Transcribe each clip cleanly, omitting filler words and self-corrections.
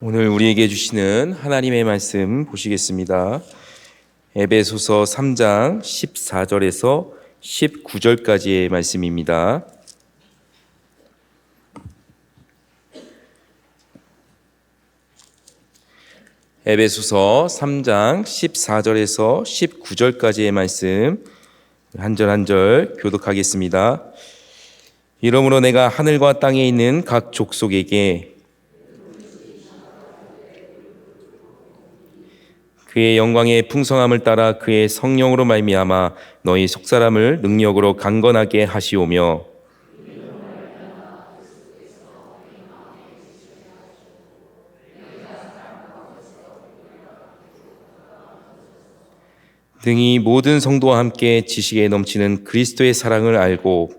오늘 우리에게 주시는 하나님의 말씀 보시겠습니다. 에베소서 3장 14절에서 19절까지의 말씀입니다. 에베소서 3장 14절에서 19절까지의 말씀 한 절 한 절 교독하겠습니다. 이러므로 내가 하늘과 땅에 있는 각 족속에게 그의 영광의 풍성함을 따라 그의 성령으로 말미암아 너희 속사람을 능력으로 강건하게 하시오며 등이 모든 성도와 함께 지식에 넘치는 그리스도의 사랑을 알고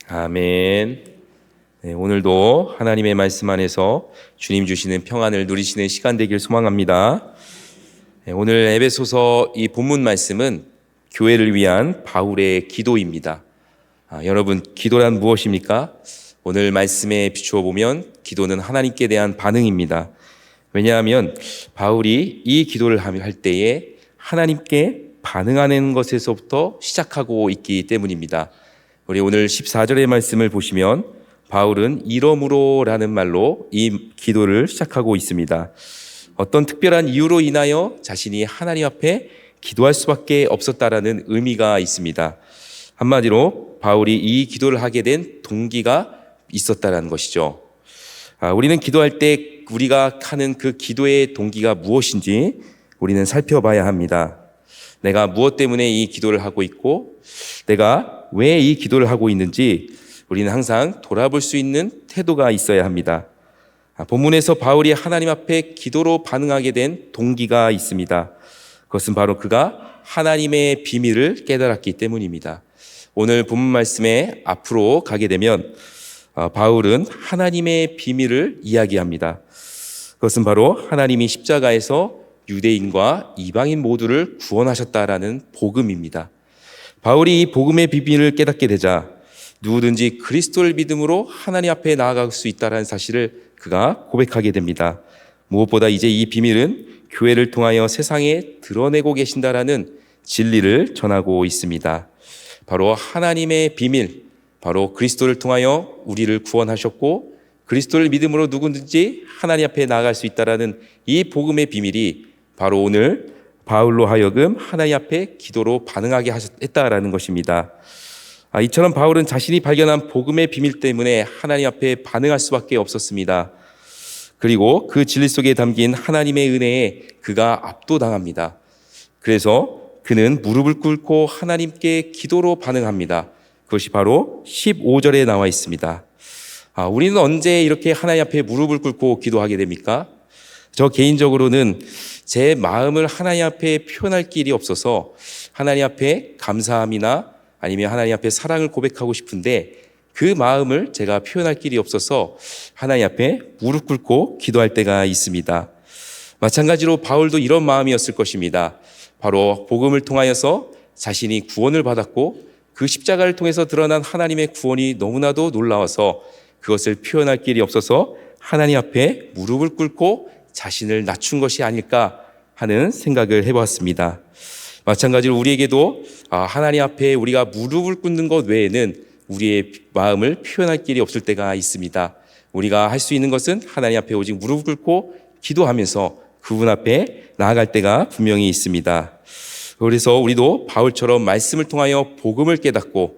아멘. 네, 오늘도 하나님의 말씀 안에서 주님 주시는 평안을 누리시는 시간 되길 소망합니다. 네, 오늘 에베소서 이 본문 말씀은 교회를 위한 바울의 기도입니다. 여러분, 기도란 무엇입니까? 오늘 말씀에 비추어 보면 기도는 하나님께 대한 반응입니다. 왜냐하면 바울이 이 기도를 할 때에 하나님께 반응하는 것에서부터 시작하고 있기 때문입니다. 우리 오늘 14절의 말씀을 보시면 바울은 이러므로라는 말로 이 기도를 시작하고 있습니다. 어떤 특별한 이유로 인하여 자신이 하나님 앞에 기도할 수밖에 없었다라는 의미가 있습니다. 한마디로 바울이 이 기도를 하게 된 동기가 있었다라는 것이죠. 우리는 기도할 때 우리가 하는 그 기도의 동기가 무엇인지 우리는 살펴봐야 합니다. 내가 무엇 때문에 이 기도를 하고 있고 내가 왜 이 기도를 하고 있는지 우리는 항상 돌아볼 수 있는 태도가 있어야 합니다. 본문에서 바울이 하나님 앞에 기도로 반응하게 된 동기가 있습니다. 그것은 바로 그가 하나님의 비밀을 깨달았기 때문입니다. 오늘 본문 말씀에 앞으로 가게 되면 바울은 하나님의 비밀을 이야기합니다. 그것은 바로 하나님이 십자가에서 유대인과 이방인 모두를 구원하셨다라는 복음입니다. 바울이 이 복음의 비밀을 깨닫게 되자 누구든지 그리스도를 믿음으로 하나님 앞에 나아갈 수 있다는 사실을 그가 고백하게 됩니다. 무엇보다 이제 이 비밀은 교회를 통하여 세상에 드러내고 계신다라는 진리를 전하고 있습니다. 바로 하나님의 비밀, 바로 그리스도를 통하여 우리를 구원하셨고 그리스도를 믿음으로 누구든지 하나님 앞에 나아갈 수 있다라는 이 복음의 비밀이 바로 오늘 바울로 하여금 하나님 앞에 기도로 반응하게 했다라는 것입니다. 이처럼 바울은 자신이 발견한 복음의 비밀 때문에 하나님 앞에 반응할 수밖에 없었습니다. 그리고 그 진리 속에 담긴 하나님의 은혜에 그가 압도당합니다. 그래서 그는 무릎을 꿇고 하나님께 기도로 반응합니다. 그것이 바로 15절에 나와 있습니다. 우리는 언제 이렇게 하나님 앞에 무릎을 꿇고 기도하게 됩니까? 저 개인적으로는 제 마음을 하나님 앞에 표현할 길이 없어서 하나님 앞에 감사함이나 아니면 하나님 앞에 사랑을 고백하고 싶은데 그 마음을 제가 표현할 길이 없어서 하나님 앞에 무릎 꿇고 기도할 때가 있습니다. 마찬가지로 바울도 이런 마음이었을 것입니다. 바로 복음을 통하여서 자신이 구원을 받았고 그 십자가를 통해서 드러난 하나님의 구원이 너무나도 놀라워서 그것을 표현할 길이 없어서 하나님 앞에 무릎을 꿇고 자신을 낮춘 것이 아닐까 하는 생각을 해보았습니다. 마찬가지로 우리에게도 하나님 앞에 우리가 무릎을 꿇는 것 외에는 우리의 마음을 표현할 길이 없을 때가 있습니다. 우리가 할 수 있는 것은 하나님 앞에 오직 무릎을 꿇고 기도하면서 그분 앞에 나아갈 때가 분명히 있습니다. 그래서 우리도 바울처럼 말씀을 통하여 복음을 깨닫고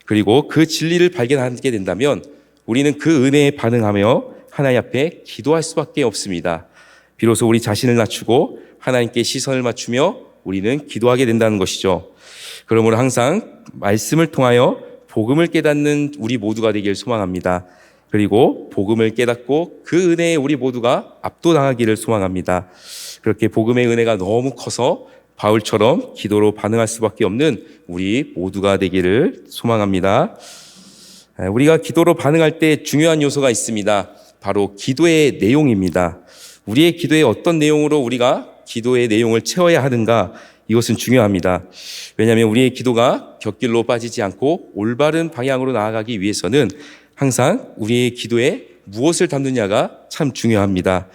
그리고 그 진리를 발견하게 된다면 우리는 그 은혜에 반응하며 하나님 앞에 기도할 수밖에 없습니다. 비로소 우리 자신을 낮추고 하나님께 시선을 맞추며 우리는 기도하게 된다는 것이죠. 그러므로 항상 말씀을 통하여 복음을 깨닫는 우리 모두가 되길 소망합니다. 그리고 복음을 깨닫고 그 은혜에 우리 모두가 압도당하기를 소망합니다. 그렇게 복음의 은혜가 너무 커서 바울처럼 기도로 반응할 수밖에 없는 우리 모두가 되기를 소망합니다. 우리가 기도로 반응할 때 중요한 요소가 있습니다. 바로 기도의 내용입니다. 우리의 기도에 어떤 내용으로 우리가 기도의 내용을 채워야 하는가, 이것은 중요합니다. 왜냐하면 우리의 기도가 곁길로 빠지지 않고 올바른 방향으로 나아가기 위해서는 항상 우리의 기도에 무엇을 담느냐가 참 중요합니다.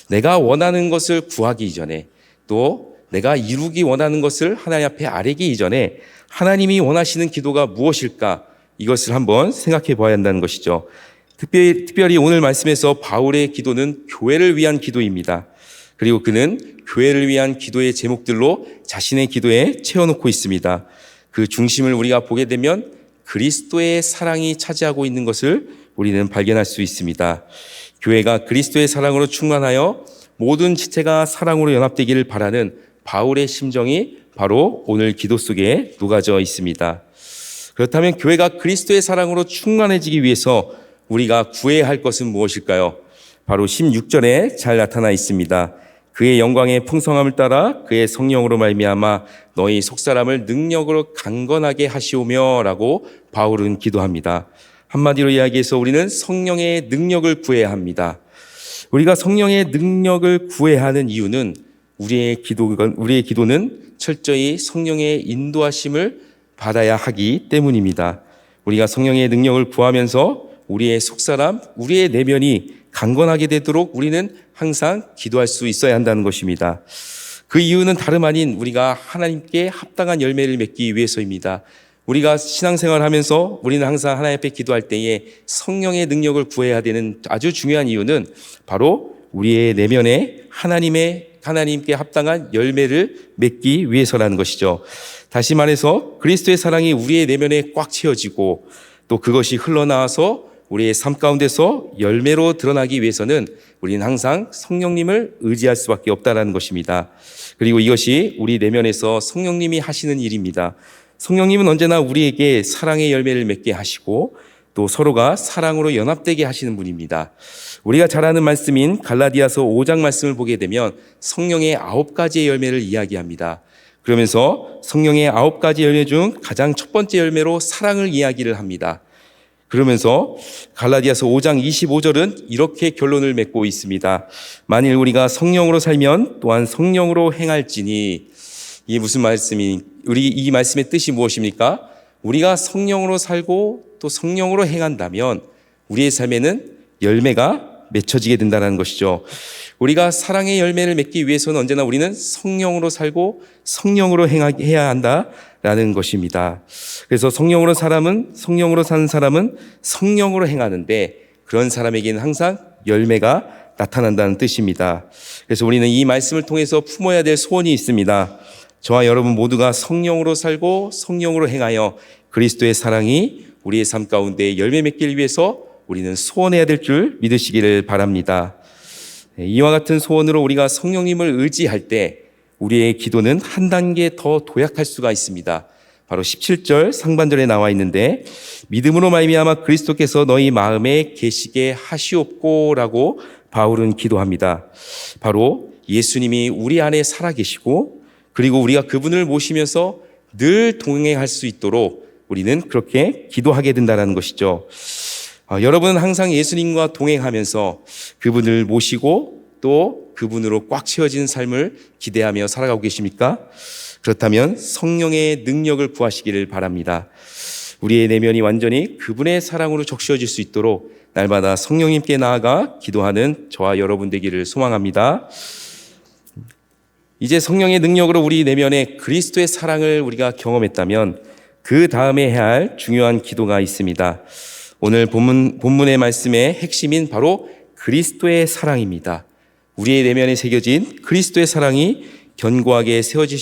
내가 원하는 것을 구하기 이전에, 또 내가 이루기 원하는 것을 하나님 앞에 아뢰기 이전에 하나님이 원하시는 기도가 무엇일까, 이것을 한번 생각해 봐야 한다는 것이죠. 특별히 오늘 말씀에서 바울의 기도는 교회를 위한 기도입니다. 그리고 그는 교회를 위한 기도의 제목들로 자신의 기도에 채워놓고 있습니다. 그 중심을 우리가 보게 되면 그리스도의 사랑이 차지하고 있는 것을 우리는 발견할 수 있습니다. 교회가 그리스도의 사랑으로 충만하여 모든 지체가 사랑으로 연합되기를 바라는 바울의 심정이 바로 오늘 기도 속에 녹아져 있습니다. 그렇다면 교회가 그리스도의 사랑으로 충만해지기 위해서 우리가 구해야 할 것은 무엇일까요? 바로 16절에 잘 나타나 있습니다. 그의 영광의 풍성함을 따라 그의 성령으로 말미암아 너희 속사람을 능력으로 강건하게 하시오며 라고 바울은 기도합니다. 한마디로 이야기해서 우리는 성령의 능력을 구해야 합니다. 우리가 성령의 능력을 구해야 하는 이유는 우리의 기도는 철저히 성령의 인도하심을 받아야 하기 때문입니다. 우리가 성령의 능력을 구하면서 우리의 속사람, 우리의 내면이 강건하게 되도록 우리는 항상 기도할 수 있어야 한다는 것입니다. 그 이유는 다름 아닌 우리가 하나님께 합당한 열매를 맺기 위해서입니다. 우리가 신앙생활을 하면서 우리는 항상 하나님 앞에 기도할 때에 성령의 능력을 구해야 되는 아주 중요한 이유는 바로 우리의 내면에 하나님께 합당한 열매를 맺기 위해서라는 것이죠. 다시 말해서 그리스도의 사랑이 우리의 내면에 꽉 채워지고 또 그것이 흘러나와서 우리의 삶 가운데서 열매로 드러나기 위해서는 우리는 항상 성령님을 의지할 수밖에 없다는 것입니다. 그리고 이것이 우리 내면에서 성령님이 하시는 일입니다. 성령님은 언제나 우리에게 사랑의 열매를 맺게 하시고 또 서로가 사랑으로 연합되게 하시는 분입니다. 우리가 잘 아는 말씀인 갈라디아서 5장 말씀을 보게 되면 성령의 9가지의 열매를 이야기합니다. 그러면서 성령의 9가지 열매 중 가장 첫 번째 열매로 사랑을 이야기를 합니다. 그러면서 갈라디아서 5장 25절은 이렇게 결론을 맺고 있습니다. 만일 우리가 성령으로 살면 또한 성령으로 행할지니. 이게 무슨 이 말씀의 뜻이 무엇입니까? 우리가 성령으로 살고 또 성령으로 행한다면 우리의 삶에는 열매가 맺혀지게 된다는 것이죠. 우리가 사랑의 열매를 맺기 위해서는 언제나 우리는 성령으로 살고 성령으로 해야 한다라는 것입니다. 그래서 성령으로 사는 사람은 성령으로 행하는데 그런 사람에게는 항상 열매가 나타난다는 뜻입니다. 그래서 우리는 이 말씀을 통해서 품어야 될 소원이 있습니다. 저와 여러분 모두가 성령으로 살고 성령으로 행하여 그리스도의 사랑이 우리의 삶 가운데 열매 맺기를 위해서 우리는 소원해야 될 줄 믿으시기를 바랍니다. 이와 같은 소원으로 우리가 성령님을 의지할 때 우리의 기도는 한 단계 더 도약할 수가 있습니다. 바로 17절 상반절에 나와 있는데 믿음으로 말미암아 그리스도께서 너희 마음에 계시게 하시옵고라고 바울은 기도합니다. 바로 예수님이 우리 안에 살아계시고 그리고 우리가 그분을 모시면서 늘 동행할 수 있도록 우리는 그렇게 기도하게 된다는 것이죠. 여러분은 항상 예수님과 동행하면서 그분을 모시고 또 그분으로 꽉 채워진 삶을 기대하며 살아가고 계십니까? 그렇다면 성령의 능력을 구하시기를 바랍니다. 우리의 내면이 완전히 그분의 사랑으로 적셔질 수 있도록 날마다 성령님께 나아가 기도하는 저와 여러분 되기를 소망합니다. 이제 성령의 능력으로 우리 내면에 그리스도의 사랑을 우리가 경험했다면 그 다음에 해야 할 중요한 기도가 있습니다. 오늘 본문의 말씀의 핵심인 바로 그리스도의 사랑입니다. 우리의 내면에 새겨진 그리스도의 사랑이 견고하게 세워질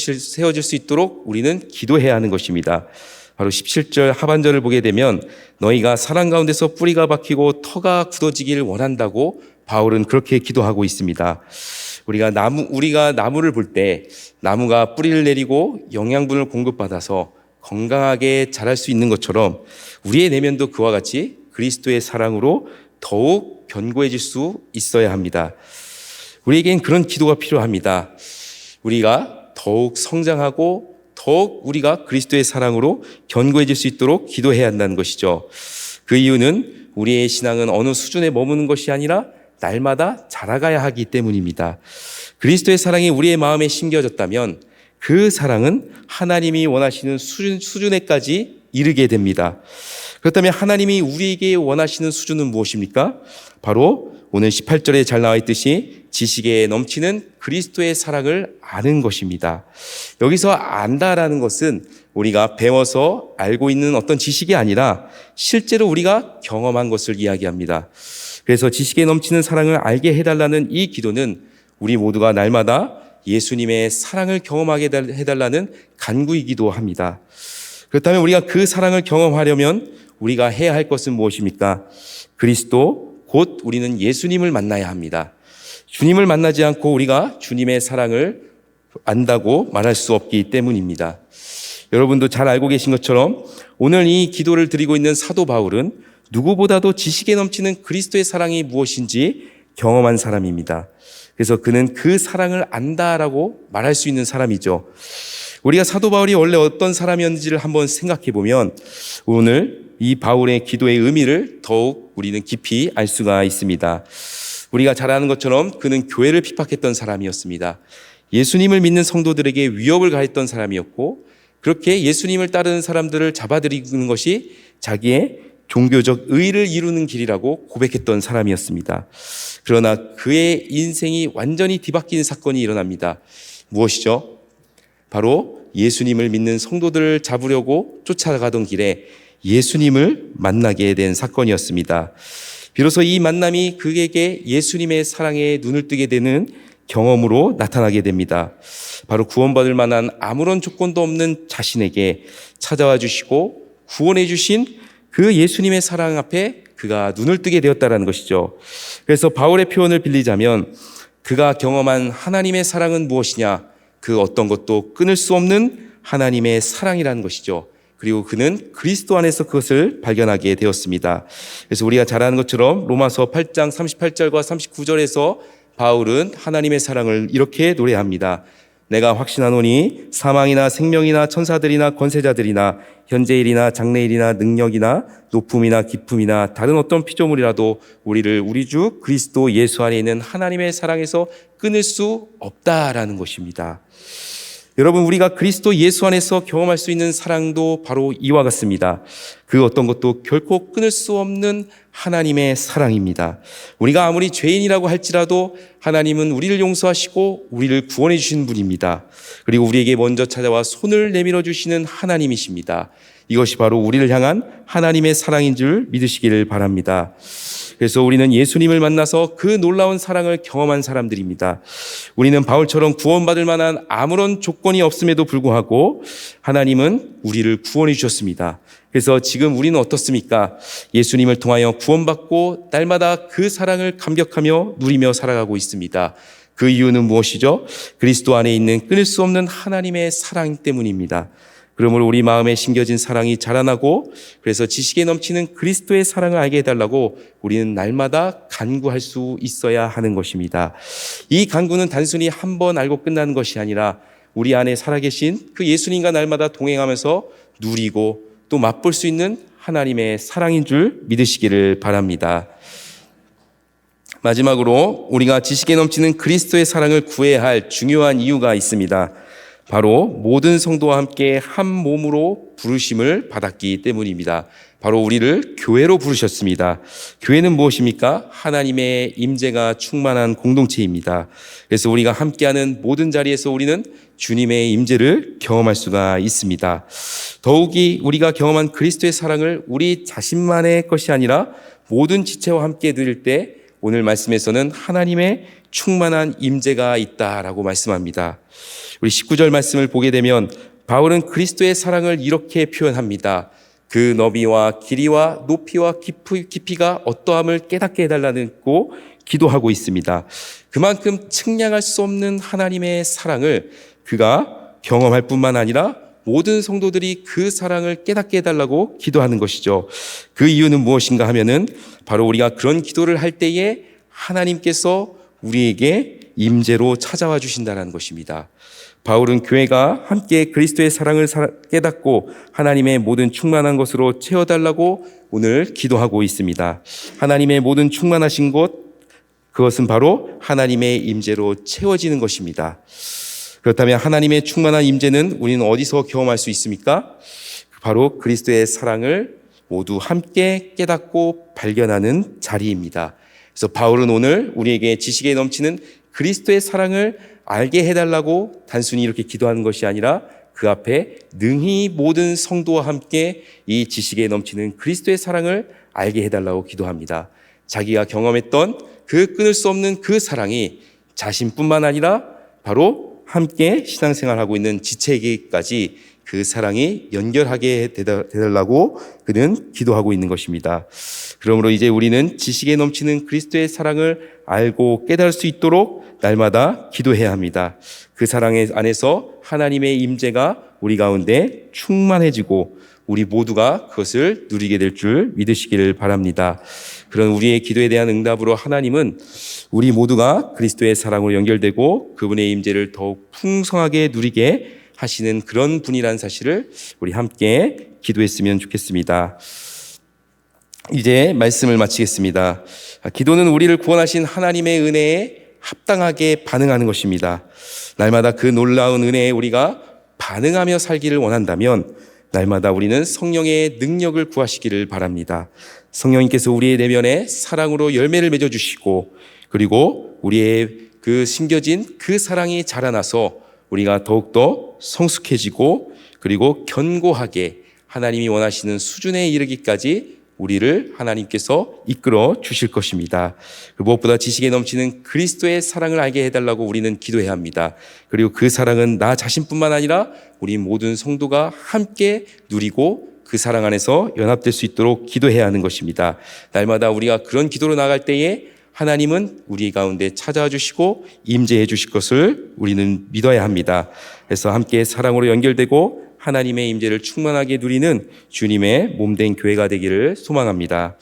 수 있도록 우리는 기도해야 하는 것입니다. 바로 17절 하반절을 보게 되면 너희가 사랑 가운데서 뿌리가 박히고 터가 굳어지기를 원한다고 바울은 그렇게 기도하고 있습니다. 우리가 나무를 볼 때 나무가 뿌리를 내리고 영양분을 공급받아서 건강하게 자랄 수 있는 것처럼 우리의 내면도 그와 같이 그리스도의 사랑으로 더욱 견고해질 수 있어야 합니다. 우리에겐 그런 기도가 필요합니다. 우리가 더욱 성장하고 더욱 우리가 그리스도의 사랑으로 견고해질 수 있도록 기도해야 한다는 것이죠. 그 이유는 우리의 신앙은 어느 수준에 머무는 것이 아니라 날마다 자라가야 하기 때문입니다. 그리스도의 사랑이 우리의 마음에 심겨졌다면 그 사랑은 하나님이 원하시는 수준에까지 이르게 됩니다. 그렇다면 하나님이 우리에게 원하시는 수준은 무엇입니까? 바로 오늘 18절에 잘 나와 있듯이 지식에 넘치는 그리스도의 사랑을 아는 것입니다. 여기서 안다라는 것은 우리가 배워서 알고 있는 어떤 지식이 아니라 실제로 우리가 경험한 것을 이야기합니다. 그래서 지식에 넘치는 사랑을 알게 해달라는 이 기도는 우리 모두가 날마다 예수님의 사랑을 경험하게 해달라는 간구이기도 합니다. 그렇다면 우리가 그 사랑을 경험하려면 우리가 해야 할 것은 무엇입니까? 그리스도, 곧 우리는 예수님을 만나야 합니다. 주님을 만나지 않고 우리가 주님의 사랑을 안다고 말할 수 없기 때문입니다. 여러분도 잘 알고 계신 것처럼 오늘 이 기도를 드리고 있는 사도 바울은 누구보다도 지식에 넘치는 그리스도의 사랑이 무엇인지 경험한 사람입니다. 그래서 그는 그 사랑을 안다라고 말할 수 있는 사람이죠. 우리가 사도 바울이 원래 어떤 사람이었는지를 한번 생각해 보면 오늘 이 바울의 기도의 의미를 더욱 우리는 깊이 알 수가 있습니다. 우리가 잘 아는 것처럼 그는 교회를 핍박했던 사람이었습니다. 예수님을 믿는 성도들에게 위협을 가했던 사람이었고, 그렇게 예수님을 따르는 사람들을 잡아들이는 것이 자기의 종교적 의를 이루는 길이라고 고백했던 사람이었습니다. 그러나 그의 인생이 완전히 뒤바뀐 사건이 일어납니다. 무엇이죠? 바로 예수님을 믿는 성도들을 잡으려고 쫓아가던 길에 예수님을 만나게 된 사건이었습니다. 비로소 이 만남이 그에게 예수님의 사랑에 눈을 뜨게 되는 경험으로 나타나게 됩니다. 바로 구원받을 만한 아무런 조건도 없는 자신에게 찾아와 주시고 구원해 주신 그 예수님의 사랑 앞에 그가 눈을 뜨게 되었다는 것이죠. 그래서 바울의 표현을 빌리자면 그가 경험한 하나님의 사랑은 무엇이냐? 그 어떤 것도 끊을 수 없는 하나님의 사랑이라는 것이죠. 그리고 그는 그리스도 안에서 그것을 발견하게 되었습니다. 그래서 우리가 잘 아는 것처럼 로마서 8장 38절과 39절에서 바울은 하나님의 사랑을 이렇게 노래합니다. 내가 확신하노니 사망이나 생명이나 천사들이나 권세자들이나 현재일이나 장래일이나 능력이나 높음이나 깊음이나 다른 어떤 피조물이라도 우리를 우리 주 그리스도 예수 안에 있는 하나님의 사랑에서 끊을 수 없다라는 것입니다. 여러분, 우리가 그리스도 예수 안에서 경험할 수 있는 사랑도 바로 이와 같습니다. 그 어떤 것도 결코 끊을 수 없는 하나님의 사랑입니다. 우리가 아무리 죄인이라고 할지라도 하나님은 우리를 용서하시고 우리를 구원해 주시는 분입니다. 그리고 우리에게 먼저 찾아와 손을 내밀어 주시는 하나님이십니다. 이것이 바로 우리를 향한 하나님의 사랑인 줄 믿으시기를 바랍니다. 그래서 우리는 예수님을 만나서 그 놀라운 사랑을 경험한 사람들입니다. 우리는 바울처럼 구원받을 만한 아무런 조건이 없음에도 불구하고 하나님은 우리를 구원해 주셨습니다. 그래서 지금 우리는 어떻습니까? 예수님을 통하여 구원받고 날마다 그 사랑을 감격하며 누리며 살아가고 있습니다. 그 이유는 무엇이죠? 그리스도 안에 있는 끊을 수 없는 하나님의 사랑 때문입니다. 그러므로 우리 마음에 심겨진 사랑이 자라나고, 그래서 지식에 넘치는 그리스도의 사랑을 알게 해달라고 우리는 날마다 간구할 수 있어야 하는 것입니다. 이 간구는 단순히 한 번 알고 끝나는 것이 아니라 우리 안에 살아계신 그 예수님과 날마다 동행하면서 누리고 또 맛볼 수 있는 하나님의 사랑인 줄 믿으시기를 바랍니다. 마지막으로 우리가 지식에 넘치는 그리스도의 사랑을 구해야 할 중요한 이유가 있습니다. 바로 모든 성도와 함께 한 몸으로 부르심을 받았기 때문입니다. 바로 우리를 교회로 부르셨습니다. 교회는 무엇입니까? 하나님의 임재가 충만한 공동체입니다. 그래서 우리가 함께하는 모든 자리에서 우리는 주님의 임재를 경험할 수가 있습니다. 더욱이 우리가 경험한 그리스도의 사랑을 우리 자신만의 것이 아니라 모든 지체와 함께 누릴 때 오늘 말씀에서는 하나님의 충만한 임재가 있다라고 말씀합니다. 우리 19절 말씀을 보게 되면 바울은 그리스도의 사랑을 이렇게 표현합니다. 그 너비와 길이와 높이와 깊이가 어떠함을 깨닫게 해달라고 기도하고 있습니다. 그만큼 측량할 수 없는 하나님의 사랑을 그가 경험할 뿐만 아니라 모든 성도들이 그 사랑을 깨닫게 해달라고 기도하는 것이죠. 그 이유는 무엇인가 하면은 바로 우리가 그런 기도를 할 때에 하나님께서 우리에게 임재로 찾아와 주신다는 것입니다. 바울은 교회가 함께 그리스도의 사랑을 깨닫고 하나님의 모든 충만한 것으로 채워달라고 오늘 기도하고 있습니다. 하나님의 모든 충만하신 것, 그것은 바로 하나님의 임재로 채워지는 것입니다. 그렇다면 하나님의 충만한 임재는 우리는 어디서 경험할 수 있습니까? 바로 그리스도의 사랑을 모두 함께 깨닫고 발견하는 자리입니다. 그래서 바울은 오늘 우리에게 지식에 넘치는 그리스도의 사랑을 알게 해달라고 단순히 이렇게 기도하는 것이 아니라 그 앞에 능히 모든 성도와 함께 이 지식에 넘치는 그리스도의 사랑을 알게 해달라고 기도합니다. 자기가 경험했던 그 끊을 수 없는 그 사랑이 자신뿐만 아니라 바로 함께 신앙생활하고 있는 지체에게까지 그 사랑이 연결하게 해달라고 그는 기도하고 있는 것입니다. 그러므로 이제 우리는 지식에 넘치는 그리스도의 사랑을 알고 깨달을 수 있도록 날마다 기도해야 합니다. 그 사랑 안에서 하나님의 임재가 우리 가운데 충만해지고 우리 모두가 그것을 누리게 될 줄 믿으시기를 바랍니다. 그런 우리의 기도에 대한 응답으로 하나님은 우리 모두가 그리스도의 사랑으로 연결되고 그분의 임재를 더욱 풍성하게 누리게 하시는 그런 분이라는 사실을 우리 함께 기도했으면 좋겠습니다. 이제 말씀을 마치겠습니다. 기도는 우리를 구원하신 하나님의 은혜에 합당하게 반응하는 것입니다. 날마다 그 놀라운 은혜에 우리가 반응하며 살기를 원한다면 날마다 우리는 성령의 능력을 구하시기를 바랍니다. 성령님께서 우리의 내면에 사랑으로 열매를 맺어주시고 그리고 우리의 그 심겨진 그 사랑이 자라나서 우리가 더욱더 성숙해지고 그리고 견고하게 하나님이 원하시는 수준에 이르기까지 우리를 하나님께서 이끌어 주실 것입니다. 무엇보다 지식에 넘치는 그리스도의 사랑을 알게 해달라고 우리는 기도해야 합니다. 그리고 그 사랑은 나 자신뿐만 아니라 우리 모든 성도가 함께 누리고 그 사랑 안에서 연합될 수 있도록 기도해야 하는 것입니다. 날마다 우리가 그런 기도로 나갈 때에 하나님은 우리 가운데 찾아와 주시고 임재해 주실 것을 우리는 믿어야 합니다. 그래서 함께 사랑으로 연결되고 하나님의 임재를 충만하게 누리는 주님의 몸된 교회가 되기를 소망합니다.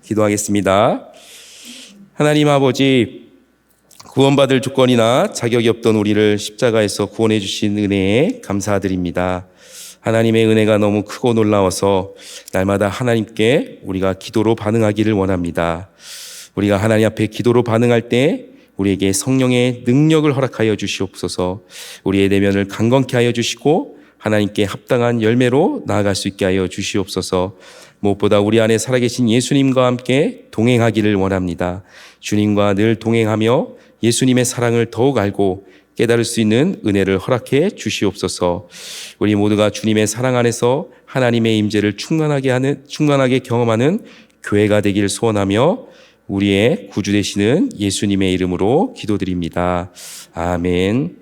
기도하겠습니다. 하나님 아버지, 구원받을 조건이나 자격이 없던 우리를 십자가에서 구원해 주신 은혜에 감사드립니다. 하나님의 은혜가 너무 크고 놀라워서 날마다 하나님께 우리가 기도로 반응하기를 원합니다. 우리가 하나님 앞에 기도로 반응할 때 우리에게 성령의 능력을 허락하여 주시옵소서. 우리의 내면을 강건케 하여 주시고 하나님께 합당한 열매로 나아갈 수 있게 하여 주시옵소서. 무엇보다 우리 안에 살아계신 예수님과 함께 동행하기를 원합니다. 주님과 늘 동행하며 예수님의 사랑을 더욱 알고 깨달을 수 있는 은혜를 허락해 주시옵소서. 우리 모두가 주님의 사랑 안에서 하나님의 임재를 충만하게 경험하는 교회가 되기를 소원하며 우리의 구주 되시는 예수님의 이름으로 기도드립니다. 아멘.